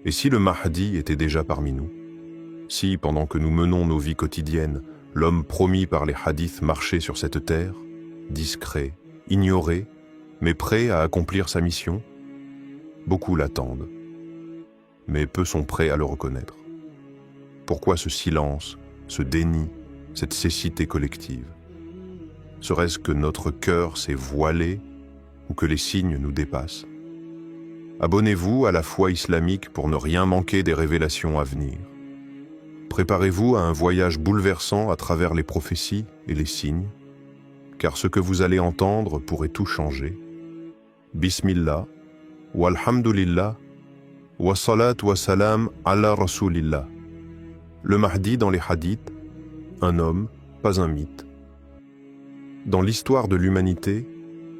Et si le Mahdi était déjà parmi nous? Si, pendant que nous menons nos vies quotidiennes, l'homme promis par les hadiths marchait sur cette terre, discret, ignoré, mais prêt à accomplir sa mission? Beaucoup l'attendent, mais peu sont prêts à le reconnaître. Pourquoi ce silence, ce déni, cette cécité collective? Serait-ce que notre cœur s'est voilé ou que les signes nous dépassent? Abonnez-vous à la foi islamique pour ne rien manquer des révélations à venir. Préparez-vous à un voyage bouleversant à travers les prophéties et les signes, car ce que vous allez entendre pourrait tout changer. Bismillah, walhamdulillah, wa salat wa salam ala rasulillah. Le Mahdi dans les hadiths, un homme, pas un mythe. Dans l'histoire de l'humanité,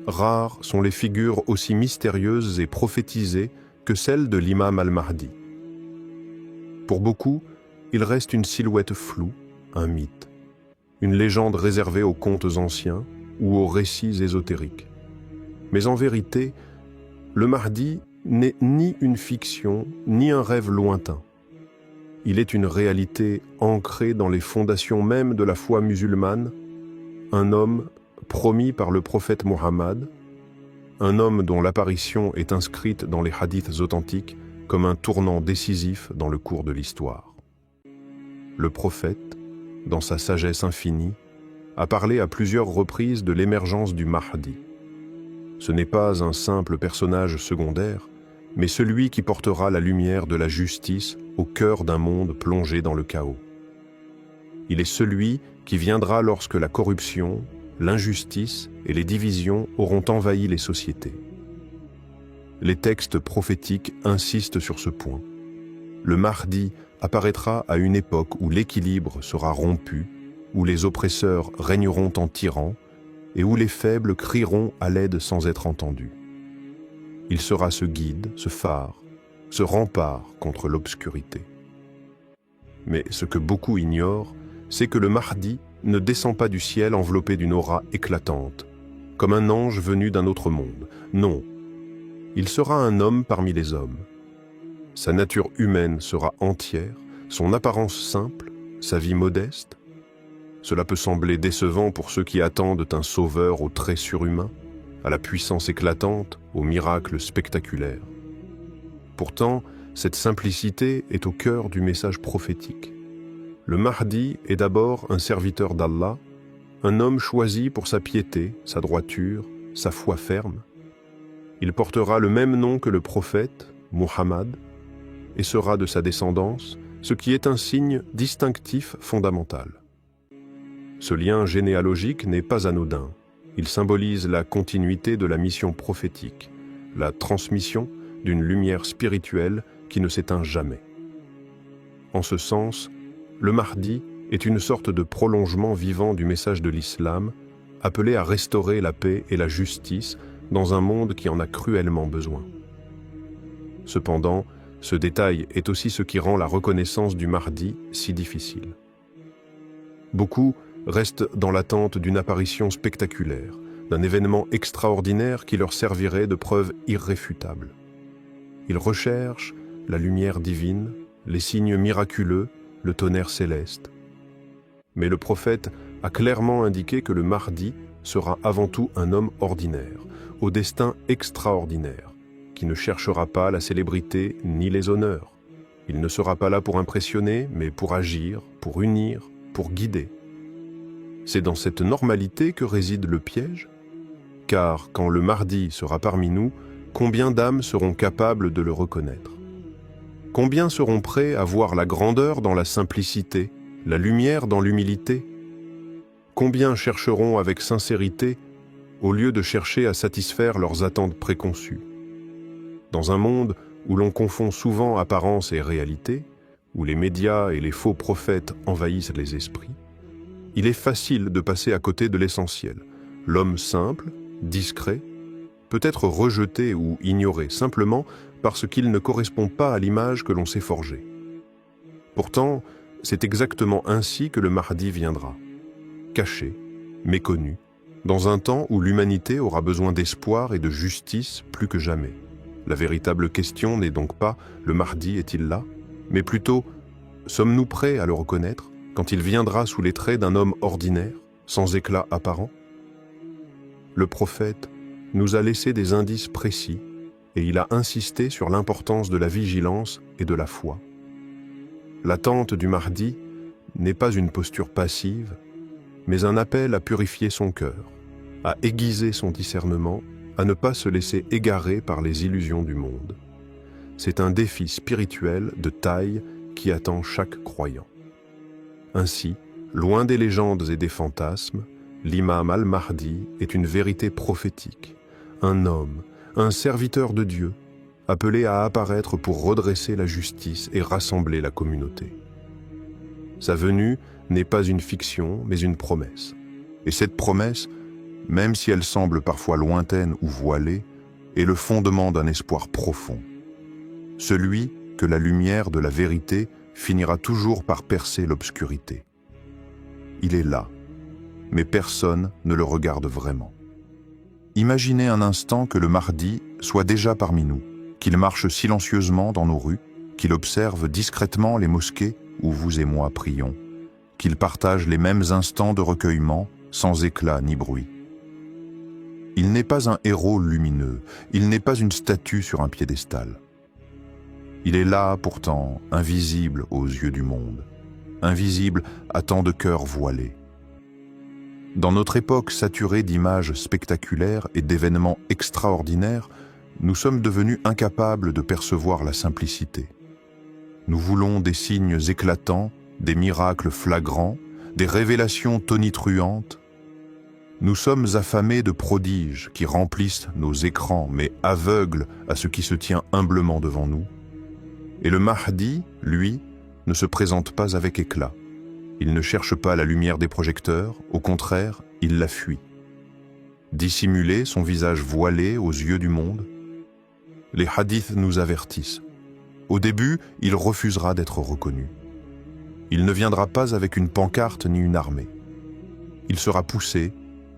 rares sont les figures aussi mystérieuses et prophétisées que celle de l'imam al-Mahdi. Pour beaucoup, il reste une silhouette floue, un mythe, une légende réservée aux contes anciens ou aux récits ésotériques. Mais en vérité, le Mahdi n'est ni une fiction, ni un rêve lointain. Il est une réalité ancrée dans les fondations même de la foi musulmane, un homme promis par le prophète Mohammed, un homme dont l'apparition est inscrite dans les hadiths authentiques comme un tournant décisif dans le cours de l'histoire. Le prophète, dans sa sagesse infinie, a parlé à plusieurs reprises de l'émergence du Mahdi. Ce n'est pas un simple personnage secondaire, mais celui qui portera la lumière de la justice au cœur d'un monde plongé dans le chaos. Il est celui qui viendra lorsque la corruption, l'injustice et les divisions auront envahi les sociétés. Les textes prophétiques insistent sur ce point. Le Mahdi apparaîtra à une époque où l'équilibre sera rompu, où les oppresseurs régneront en tyrans et où les faibles crieront à l'aide sans être entendus. Il sera ce guide, ce phare, ce rempart contre l'obscurité. Mais ce que beaucoup ignorent, c'est que le Mahdi ne descend pas du ciel enveloppé d'une aura éclatante, comme un ange venu d'un autre monde. Non, il sera un homme parmi les hommes. Sa nature humaine sera entière, son apparence simple, sa vie modeste. Cela peut sembler décevant pour ceux qui attendent un sauveur aux traits surhumains, à la puissance éclatante, aux miracles spectaculaires. Pourtant, cette simplicité est au cœur du message prophétique. Le Mahdi est d'abord un serviteur d'Allah, un homme choisi pour sa piété, sa droiture, sa foi ferme. Il portera le même nom que le prophète, Muhammad, et sera de sa descendance, ce qui est un signe distinctif fondamental. Ce lien généalogique n'est pas anodin. Il symbolise la continuité de la mission prophétique, la transmission d'une lumière spirituelle qui ne s'éteint jamais. En ce sens, le Mahdi est une sorte de prolongement vivant du message de l'islam, appelé à restaurer la paix et la justice dans un monde qui en a cruellement besoin. Cependant, ce détail est aussi ce qui rend la reconnaissance du Mahdi si difficile. Beaucoup restent dans l'attente d'une apparition spectaculaire, d'un événement extraordinaire qui leur servirait de preuve irréfutable. Ils recherchent la lumière divine, les signes miraculeux, le tonnerre céleste. Mais le prophète a clairement indiqué que le Mahdi sera avant tout un homme ordinaire, au destin extraordinaire, qui ne cherchera pas la célébrité ni les honneurs. Il ne sera pas là pour impressionner, mais pour agir, pour unir, pour guider. C'est dans cette normalité que réside le piège, car quand le Mahdi sera parmi nous, combien d'âmes seront capables de le reconnaître? Combien seront prêts à voir la grandeur dans la simplicité, la lumière dans l'humilité? Combien chercheront avec sincérité, au lieu de chercher à satisfaire leurs attentes préconçues? Dans un monde où l'on confond souvent apparence et réalité, où les médias et les faux prophètes envahissent les esprits, il est facile de passer à côté de l'essentiel. L'homme simple, discret, peut être rejeté ou ignoré simplement parce qu'il ne correspond pas à l'image que l'on s'est forgée. Pourtant, c'est exactement ainsi que le Mahdi viendra, caché, méconnu, dans un temps où l'humanité aura besoin d'espoir et de justice plus que jamais. La véritable question n'est donc pas « le Mahdi est-il là ?», mais plutôt « sommes-nous prêts à le reconnaître quand il viendra sous les traits d'un homme ordinaire, sans éclat apparent ?» Le prophète nous a laissé des indices précis et il a insisté sur l'importance de la vigilance et de la foi. L'attente du Mahdi n'est pas une posture passive, mais un appel à purifier son cœur, à aiguiser son discernement, à ne pas se laisser égarer par les illusions du monde. C'est un défi spirituel de taille qui attend chaque croyant. Ainsi, loin des légendes et des fantasmes, l'imam al-Mahdi est une vérité prophétique, un homme, un serviteur de Dieu, appelé à apparaître pour redresser la justice et rassembler la communauté. Sa venue n'est pas une fiction, mais une promesse. Et cette promesse, même si elle semble parfois lointaine ou voilée, est le fondement d'un espoir profond. Celui que la lumière de la vérité finira toujours par percer l'obscurité. Il est là, mais personne ne le regarde vraiment. Imaginez un instant que le Mahdi soit déjà parmi nous, qu'il marche silencieusement dans nos rues, qu'il observe discrètement les mosquées où vous et moi prions, qu'il partage les mêmes instants de recueillement sans éclat ni bruit. Il n'est pas un héros lumineux, il n'est pas une statue sur un piédestal. Il est là pourtant, invisible aux yeux du monde, invisible à tant de cœurs voilés. Dans notre époque saturée d'images spectaculaires et d'événements extraordinaires, nous sommes devenus incapables de percevoir la simplicité. Nous voulons des signes éclatants, des miracles flagrants, des révélations tonitruantes. Nous sommes affamés de prodiges qui remplissent nos écrans, mais aveugles à ce qui se tient humblement devant nous. Et le Mahdi, lui, ne se présente pas avec éclat. Il ne cherche pas la lumière des projecteurs, au contraire, il la fuit. Dissimulé, son visage voilé aux yeux du monde, les hadiths nous avertissent. Au début, il refusera d'être reconnu. Il ne viendra pas avec une pancarte ni une armée. Il sera poussé,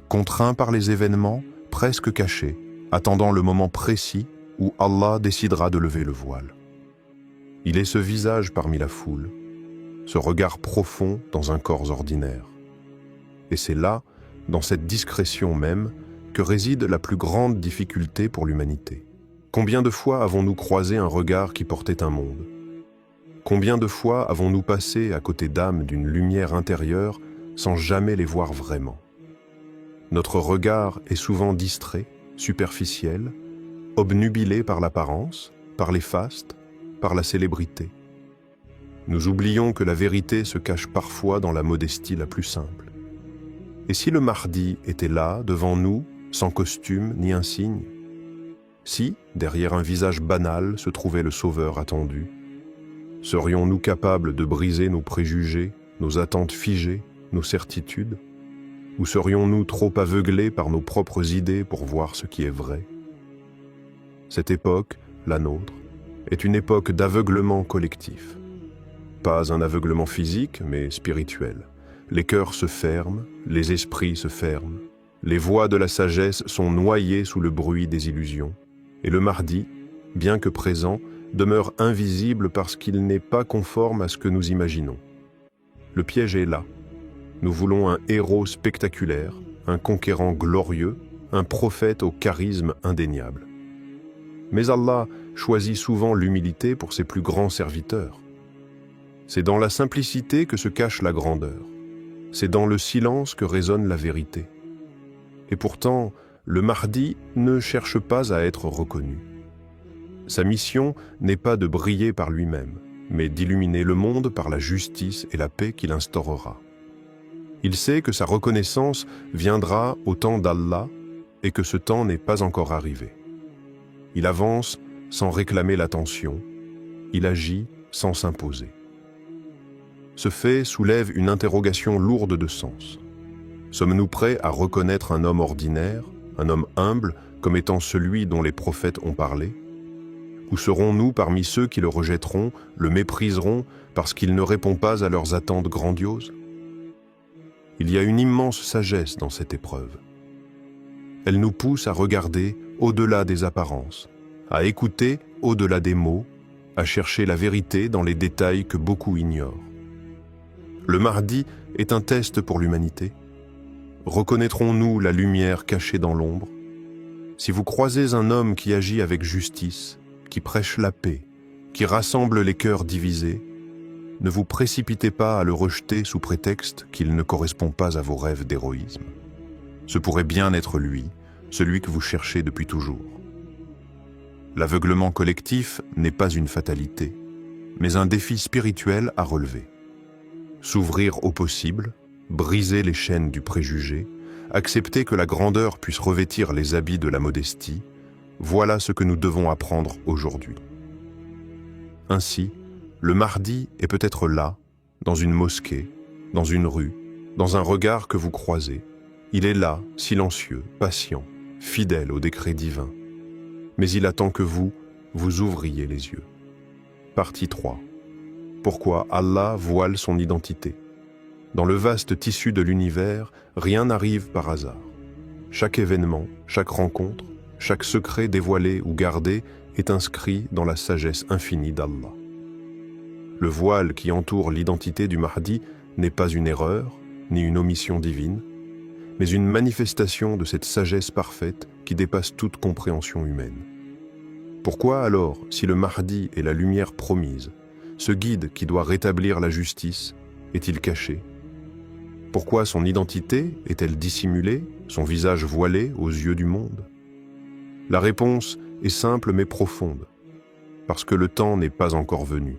contraint par les événements, presque caché, attendant le moment précis où Allah décidera de lever le voile. Il est ce visage parmi la foule, ce regard profond dans un corps ordinaire. Et c'est là, dans cette discrétion même, que réside la plus grande difficulté pour l'humanité. Combien de fois avons-nous croisé un regard qui portait un monde? Combien de fois avons-nous passé à côté d'âmes d'une lumière intérieure sans jamais les voir vraiment? Notre regard est souvent distrait, superficiel, obnubilé par l'apparence, par les fastes, par la célébrité. Nous oublions que la vérité se cache parfois dans la modestie la plus simple. Et si le Mahdi était là, devant nous, sans costume ni insigne? Si, derrière un visage banal, se trouvait le Sauveur attendu? Serions-nous capables de briser nos préjugés, nos attentes figées, nos certitudes? Ou serions-nous trop aveuglés par nos propres idées pour voir ce qui est vrai? Cette époque, la nôtre, est une époque d'aveuglement collectif. Pas un aveuglement physique, mais spirituel. Les cœurs se ferment, les esprits se ferment, les voix de la sagesse sont noyées sous le bruit des illusions, et le Mahdi, bien que présent, demeure invisible parce qu'il n'est pas conforme à ce que nous imaginons. Le piège est là. Nous voulons un héros spectaculaire, un conquérant glorieux, un prophète au charisme indéniable. Mais Allah choisit souvent l'humilité pour ses plus grands serviteurs. C'est dans la simplicité que se cache la grandeur. C'est dans le silence que résonne la vérité. Et pourtant, le Mahdi ne cherche pas à être reconnu. Sa mission n'est pas de briller par lui-même, mais d'illuminer le monde par la justice et la paix qu'il instaurera. Il sait que sa reconnaissance viendra au temps d'Allah et que ce temps n'est pas encore arrivé. Il avance sans réclamer l'attention, il agit sans s'imposer. Ce fait soulève une interrogation lourde de sens. Sommes-nous prêts à reconnaître un homme ordinaire, un homme humble, comme étant celui dont les prophètes ont parlé? Ou serons-nous parmi ceux qui le rejetteront, le mépriseront, parce qu'il ne répond pas à leurs attentes grandioses? Il y a une immense sagesse dans cette épreuve. Elle nous pousse à regarder au-delà des apparences, à écouter au-delà des mots, à chercher la vérité dans les détails que beaucoup ignorent. Le Mahdi est un test pour l'humanité. Reconnaîtrons-nous la lumière cachée dans l'ombre? Si vous croisez un homme qui agit avec justice, qui prêche la paix, qui rassemble les cœurs divisés, ne vous précipitez pas à le rejeter sous prétexte qu'il ne correspond pas à vos rêves d'héroïsme. Ce pourrait bien être lui, celui que vous cherchez depuis toujours. L'aveuglement collectif n'est pas une fatalité, mais un défi spirituel à relever. S'ouvrir au possible, briser les chaînes du préjugé, accepter que la grandeur puisse revêtir les habits de la modestie, voilà ce que nous devons apprendre aujourd'hui. Ainsi, le Mahdi est peut-être là, dans une mosquée, dans une rue, dans un regard que vous croisez. Il est là, silencieux, patient, fidèle au décret divin. Mais il attend que vous ouvriez les yeux. Partie 3. Pourquoi Allah voile son identité? Dans le vaste tissu de l'univers, rien n'arrive par hasard. Chaque événement, chaque rencontre, chaque secret dévoilé ou gardé est inscrit dans la sagesse infinie d'Allah. Le voile qui entoure l'identité du Mahdi n'est pas une erreur, ni une omission divine, mais une manifestation de cette sagesse parfaite qui dépasse toute compréhension humaine. Pourquoi alors, si le Mahdi est la lumière promise, ce guide qui doit rétablir la justice, est-il caché? Pourquoi son identité est-elle dissimulée, son visage voilé aux yeux du monde? La réponse est simple mais profonde, parce que le temps n'est pas encore venu.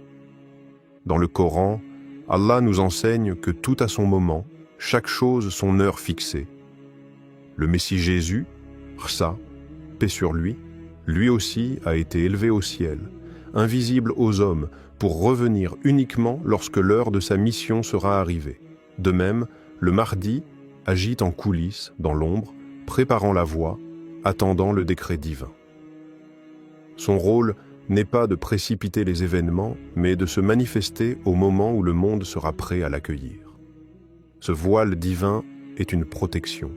Dans le Coran, Allah nous enseigne que tout a son moment, chaque chose son heure fixée. Le Messie Jésus, Rsa, paix sur lui aussi a été élevé au ciel, invisible aux hommes, pour revenir uniquement lorsque l'heure de sa mission sera arrivée. De même, le Mahdi agit en coulisses, dans l'ombre, préparant la voie, attendant le décret divin. Son rôle n'est pas de précipiter les événements, mais de se manifester au moment où le monde sera prêt à l'accueillir. Ce voile divin est une protection.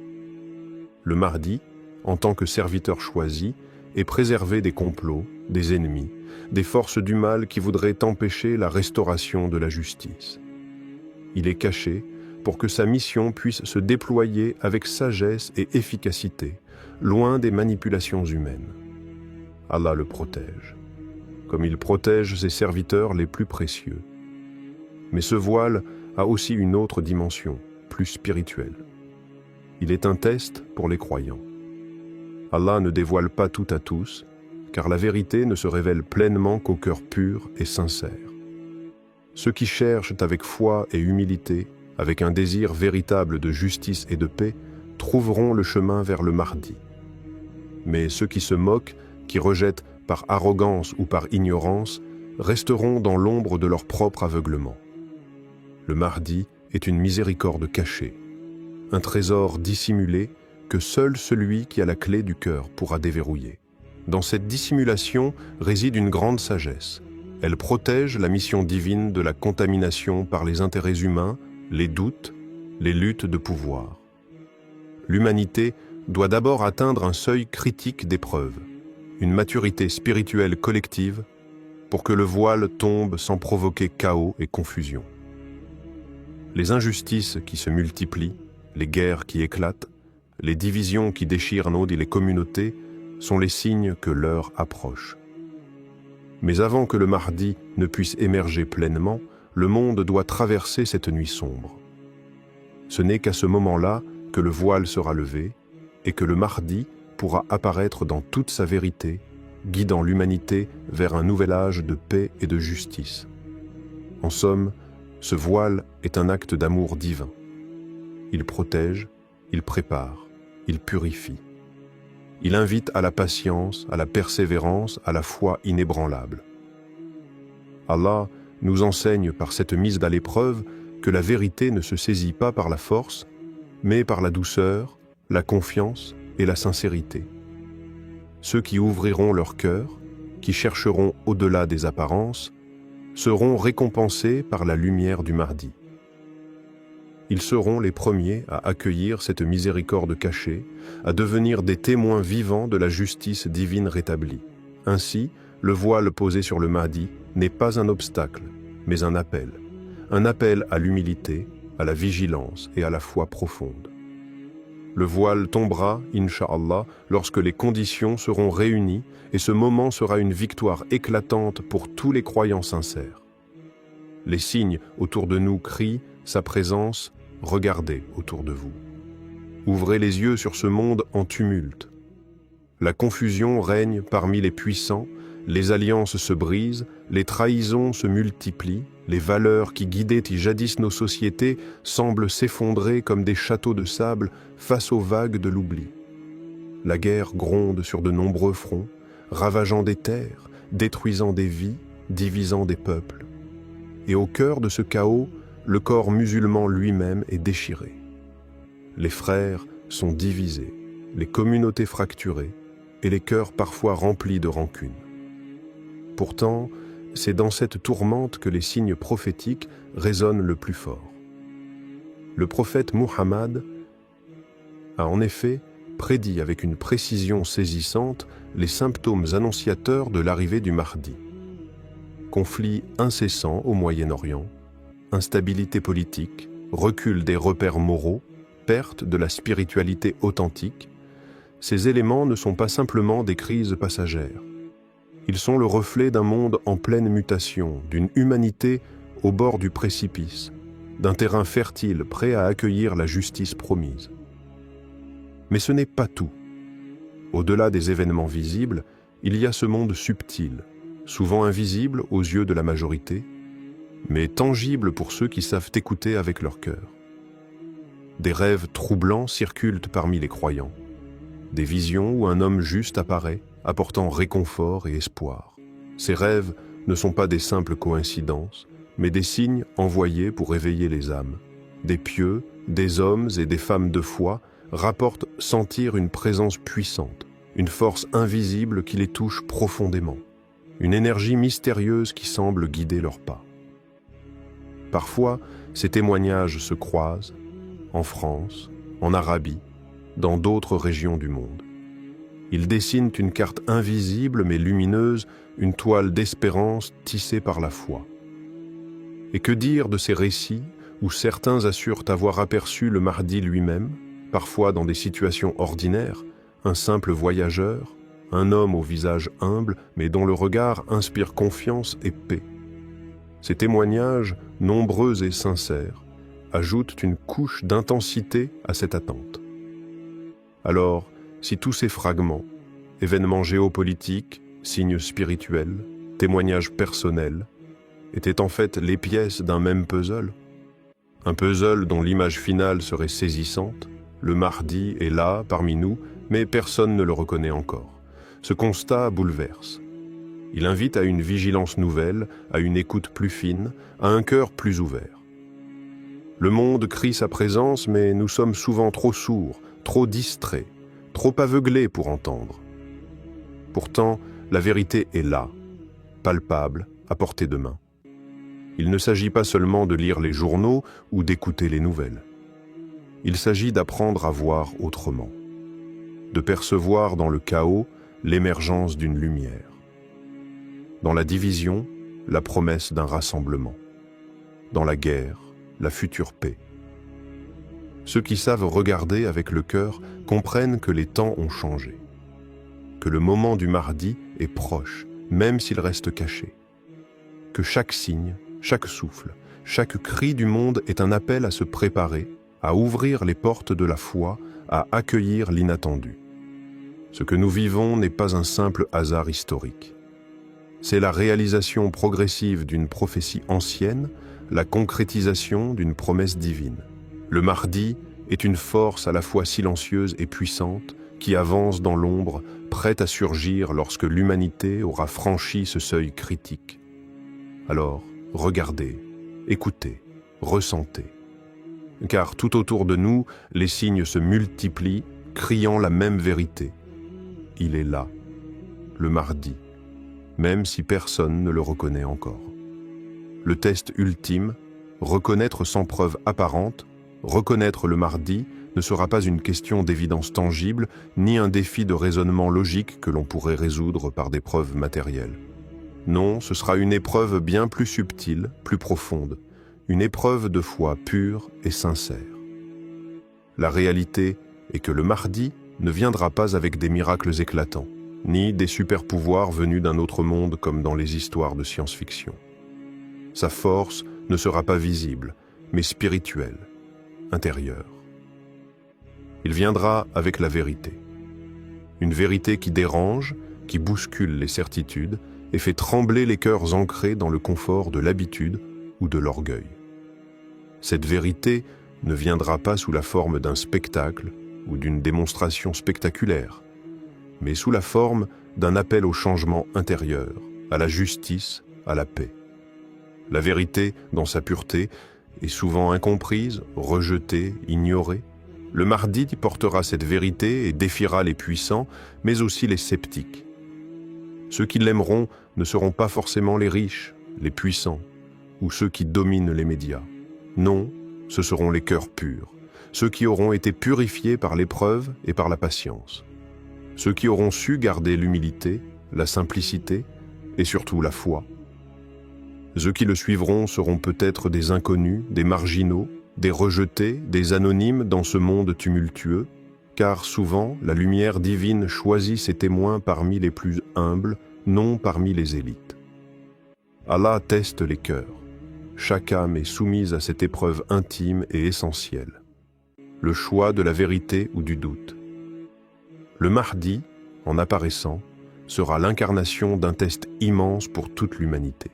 Le Mahdi, en tant que serviteur choisi, est préservé des complots, des ennemis, des forces du mal qui voudraient empêcher la restauration de la justice. Il est caché pour que sa mission puisse se déployer avec sagesse et efficacité, loin des manipulations humaines. Allah le protège, comme il protège ses serviteurs les plus précieux. Mais ce voile a aussi une autre dimension, plus spirituelle. Il est un test pour les croyants. Allah ne dévoile pas tout à tous, car la vérité ne se révèle pleinement qu'au cœur pur et sincère. Ceux qui cherchent avec foi et humilité, avec un désir véritable de justice et de paix, trouveront le chemin vers le Mahdi. Mais ceux qui se moquent, qui rejettent par arrogance ou par ignorance, resteront dans l'ombre de leur propre aveuglement. Le Mahdi est une miséricorde cachée, un trésor dissimulé que seul celui qui a la clé du cœur pourra déverrouiller. Dans cette dissimulation réside une grande sagesse. Elle protège la mission divine de la contamination par les intérêts humains, les doutes, les luttes de pouvoir. L'humanité doit d'abord atteindre un seuil critique d'épreuve, une maturité spirituelle collective, pour que le voile tombe sans provoquer chaos et confusion. Les injustices qui se multiplient, les guerres qui éclatent, les divisions qui déchirent les communautés sont les signes que l'heure approche. Mais avant que le Mahdi ne puisse émerger pleinement, le monde doit traverser cette nuit sombre. Ce n'est qu'à ce moment-là que le voile sera levé et que le Mahdi pourra apparaître dans toute sa vérité, guidant l'humanité vers un nouvel âge de paix et de justice. En somme, ce voile est un acte d'amour divin. Il protège, il prépare, il purifie. Il invite à la patience, à la persévérance, à la foi inébranlable. Allah nous enseigne par cette mise à l'épreuve que la vérité ne se saisit pas par la force, mais par la douceur, la confiance et la sincérité. Ceux qui ouvriront leur cœur, qui chercheront au-delà des apparences, seront récompensés par la lumière du Mahdi. Ils seront les premiers à accueillir cette miséricorde cachée, à devenir des témoins vivants de la justice divine rétablie. Ainsi, le voile posé sur le Mahdi n'est pas un obstacle, mais un appel à l'humilité, à la vigilance et à la foi profonde. Le voile tombera, Inch'Allah, lorsque les conditions seront réunies et ce moment sera une victoire éclatante pour tous les croyants sincères. Les signes autour de nous crient sa présence, regardez autour de vous. Ouvrez les yeux sur ce monde en tumulte. La confusion règne parmi les puissants, les alliances se brisent, les trahisons se multiplient, les valeurs qui guidaient jadis nos sociétés semblent s'effondrer comme des châteaux de sable face aux vagues de l'oubli. La guerre gronde sur de nombreux fronts, ravageant des terres, détruisant des vies, divisant des peuples. Et au cœur de ce chaos, le corps musulman lui-même est déchiré. Les frères sont divisés, les communautés fracturées et les cœurs parfois remplis de rancune. Pourtant, c'est dans cette tourmente que les signes prophétiques résonnent le plus fort. Le prophète Muhammad a en effet prédit avec une précision saisissante les symptômes annonciateurs de l'arrivée du Mahdi. Conflits incessants au Moyen-Orient, instabilité politique, recul des repères moraux, perte de la spiritualité authentique, ces éléments ne sont pas simplement des crises passagères. Ils sont le reflet d'un monde en pleine mutation, d'une humanité au bord du précipice, d'un terrain fertile prêt à accueillir la justice promise. Mais ce n'est pas tout. Au-delà des événements visibles, il y a ce monde subtil, souvent invisible aux yeux de la majorité, mais tangible pour ceux qui savent écouter avec leur cœur. Des rêves troublants circulent parmi les croyants, des visions où un homme juste apparaît, apportant réconfort et espoir. Ces rêves ne sont pas des simples coïncidences, mais des signes envoyés pour éveiller les âmes. Des pieux, des hommes et des femmes de foi rapportent sentir une présence puissante, une force invisible qui les touche profondément, une énergie mystérieuse qui semble guider leurs pas. Parfois, ces témoignages se croisent, en France, en Arabie, dans d'autres régions du monde. Ils dessinent une carte invisible mais lumineuse, une toile d'espérance tissée par la foi. Et que dire de ces récits où certains assurent avoir aperçu le Mahdi lui-même, parfois dans des situations ordinaires, un simple voyageur, un homme au visage humble mais dont le regard inspire confiance et paix. Ces témoignages, nombreux et sincères, ajoutent une couche d'intensité à cette attente. Alors, si tous ces fragments, événements géopolitiques, signes spirituels, témoignages personnels, étaient en fait les pièces d'un même puzzle, un puzzle dont l'image finale serait saisissante, le Mahdi est là, parmi nous, mais personne ne le reconnaît encore. Ce constat bouleverse. Il invite à une vigilance nouvelle, à une écoute plus fine, à un cœur plus ouvert. Le monde crie sa présence, mais nous sommes souvent trop sourds, trop distraits, trop aveuglés pour entendre. Pourtant, la vérité est là, palpable, à portée de main. Il ne s'agit pas seulement de lire les journaux ou d'écouter les nouvelles. Il s'agit d'apprendre à voir autrement, de percevoir dans le chaos l'émergence d'une lumière. Dans la division, la promesse d'un rassemblement. Dans la guerre, la future paix. Ceux qui savent regarder avec le cœur comprennent que les temps ont changé, que le moment du Mahdi est proche, même s'il reste caché, que chaque signe, chaque souffle, chaque cri du monde est un appel à se préparer, à ouvrir les portes de la foi, à accueillir l'inattendu. Ce que nous vivons n'est pas un simple hasard historique. C'est la réalisation progressive d'une prophétie ancienne, la concrétisation d'une promesse divine. Le Mahdi est une force à la fois silencieuse et puissante qui avance dans l'ombre, prête à surgir lorsque l'humanité aura franchi ce seuil critique. Alors, regardez, écoutez, ressentez. Car tout autour de nous, les signes se multiplient, criant la même vérité. Il est là, le Mahdi, même si personne ne le reconnaît encore. Le test ultime, reconnaître sans preuve apparente, reconnaître le Mahdi ne sera pas une question d'évidence tangible, ni un défi de raisonnement logique que l'on pourrait résoudre par des preuves matérielles. Non, ce sera une épreuve bien plus subtile, plus profonde, une épreuve de foi pure et sincère. La réalité est que le Mahdi ne viendra pas avec des miracles éclatants, ni des super-pouvoirs venus d'un autre monde comme dans les histoires de science-fiction. Sa force ne sera pas visible, mais spirituelle, intérieure. Il viendra avec la vérité. Une vérité qui dérange, qui bouscule les certitudes et fait trembler les cœurs ancrés dans le confort de l'habitude ou de l'orgueil. Cette vérité ne viendra pas sous la forme d'un spectacle ou d'une démonstration spectaculaire, mais sous la forme d'un appel au changement intérieur, à la justice, à la paix. La vérité, dans sa pureté, est souvent incomprise, rejetée, ignorée. Le Mahdi portera cette vérité et défiera les puissants, mais aussi les sceptiques. Ceux qui l'aimeront ne seront pas forcément les riches, les puissants, ou ceux qui dominent les médias. Non, ce seront les cœurs purs, ceux qui auront été purifiés par l'épreuve et par la patience, ceux qui auront su garder l'humilité, la simplicité et surtout la foi. Ceux qui le suivront seront peut-être des inconnus, des marginaux, des rejetés, des anonymes dans ce monde tumultueux, car souvent la lumière divine choisit ses témoins parmi les plus humbles, non parmi les élites. Allah teste les cœurs. Chaque âme est soumise à cette épreuve intime et essentielle, le choix de la vérité ou du doute. Le Mahdi, en apparaissant, sera l'incarnation d'un test immense pour toute l'humanité.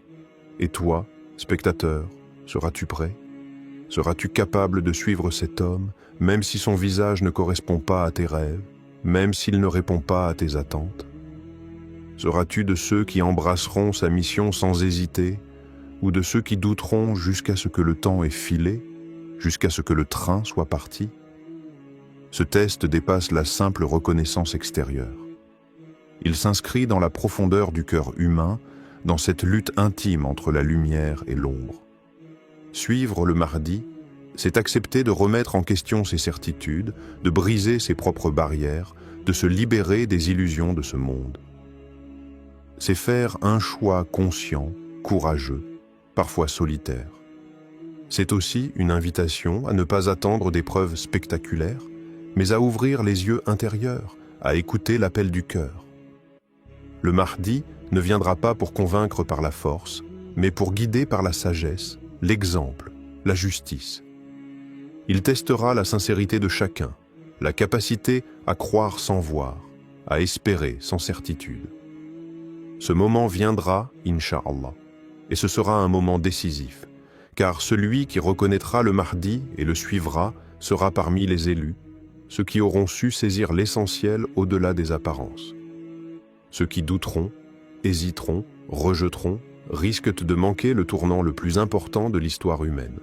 Et toi, spectateur, seras-tu prêt ? Seras-tu capable de suivre cet homme, même si son visage ne correspond pas à tes rêves, même s'il ne répond pas à tes attentes ? Seras-tu de ceux qui embrasseront sa mission sans hésiter, ou de ceux qui douteront jusqu'à ce que le temps ait filé, jusqu'à ce que le train soit parti ? Ce test dépasse la simple reconnaissance extérieure. Il s'inscrit dans la profondeur du cœur humain, dans cette lutte intime entre la lumière et l'ombre. Suivre le Mahdi, c'est accepter de remettre en question ses certitudes, de briser ses propres barrières, de se libérer des illusions de ce monde. C'est faire un choix conscient, courageux, parfois solitaire. C'est aussi une invitation à ne pas attendre des preuves spectaculaires, mais à ouvrir les yeux intérieurs, à écouter l'appel du cœur. Le Mahdi ne viendra pas pour convaincre par la force, mais pour guider par la sagesse, l'exemple, la justice. Il testera la sincérité de chacun, la capacité à croire sans voir, à espérer sans certitude. Ce moment viendra, Inch'Allah, et ce sera un moment décisif, car celui qui reconnaîtra le Mahdi et le suivra sera parmi les élus, ceux qui auront su saisir l'essentiel au-delà des apparences. Ceux qui douteront, hésiteront, rejetteront, risquent de manquer le tournant le plus important de l'histoire humaine.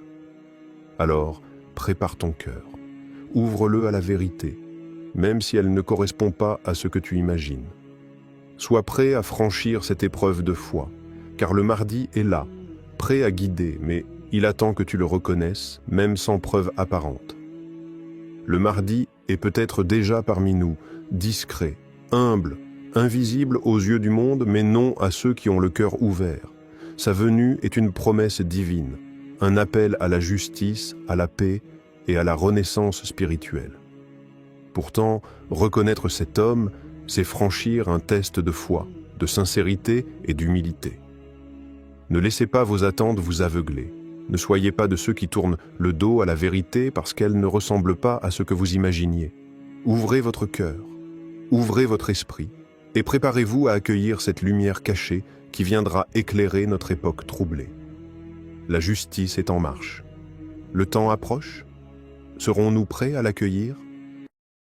Alors, prépare ton cœur, ouvre-le à la vérité, même si elle ne correspond pas à ce que tu imagines. Sois prêt à franchir cette épreuve de foi, car le Mahdi est là, prêt à guider, mais il attend que tu le reconnaisses, même sans preuve apparente. Le Mahdi est peut-être déjà parmi nous, discret, humble, invisible aux yeux du monde, mais non à ceux qui ont le cœur ouvert. Sa venue est une promesse divine, un appel à la justice, à la paix et à la renaissance spirituelle. Pourtant, reconnaître cet homme, c'est franchir un test de foi, de sincérité et d'humilité. Ne laissez pas vos attentes vous aveugler. Ne soyez pas de ceux qui tournent le dos à la vérité parce qu'elle ne ressemble pas à ce que vous imaginiez. Ouvrez votre cœur, ouvrez votre esprit et préparez-vous à accueillir cette lumière cachée qui viendra éclairer notre époque troublée. La justice est en marche. Le temps approche. Serons-nous prêts à l'accueillir ?